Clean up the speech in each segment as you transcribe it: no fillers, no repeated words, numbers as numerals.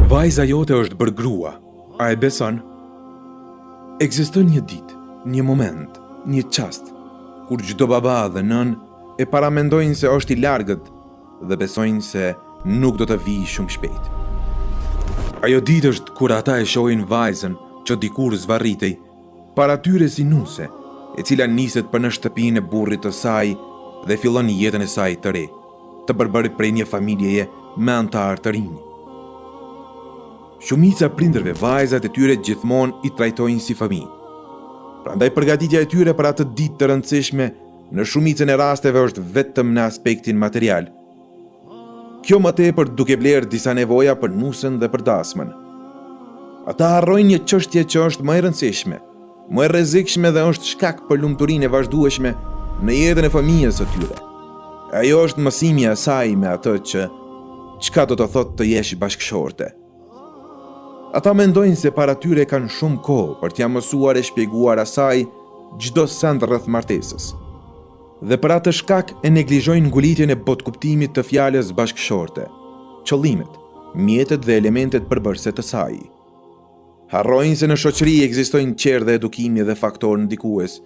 Vajza jote është bërë grua, a e beson? Ekziston një ditë, një moment, një çast, kur çdo baba dhe nën e paramendojnë se është i largët dhe besojnë se nuk do të vijë shumë shpejt. Ajo ditë është kur ata e shohin vajzën që dikur zvarritej, para tyre si nuse, e cila niset për në shtëpinë e burrit të saj dhe fillon jetën e saj të re, të përbërë prej një familjeje me antar të rinj. Shumica prindërve vajzat e tyre gjithmonë i trajtojnë si fëmijë. Prandaj përgatitja e tyre për atë ditë të rëndësishme në shumicën e rasteve është vetëm në aspektin material. Kjo më tepër duke blerë disa nevoja për nusën dhe për dasmën. Ata harrojnë një çështje që është më e rëndësishme, më e rrezikshme dhe është shkak për lumturinë e vazhdueshme në jetën e fëmijës së tyre. Ajo është mësimi i saj me atë çka do të thotë të jesh bashkëshorte. Ata mendojnë se para tyre kanë shumë kohë për t'ia mësuar e shpjeguar asaj çdo send rreth martesës. Dhe për atë shkak e neglizhojnë ngulitjen e botkuptimit të fjalës bashkëshorte, qëllimet, mjetet dhe elementet përbërëse të saj. Harrojnë se në shoqëri ekzistojnë qerë dhe edukimi dhe faktorë ndikues,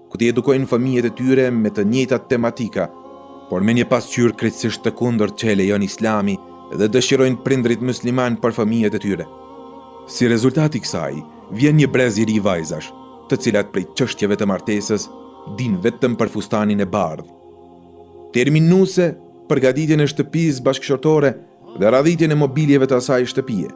ku t'i edukojnë fëmijët e tyre me të njëjtat tematika, por me një pasqyrë krejtësisht të kundërt që e lejon Islami dhe dëshirojnë prindrit musliman për fëmijët e tyre. Si rezultat i kësaj, vjen një brez i ri vajzash, të cilat prej çështjeve të martesës din vetëm për fustanin e bardhë. Terminuse, përgatitjen e shtëpisë bashkëshortore dhe radhitjen e mobiljeve të asaj shtëpie.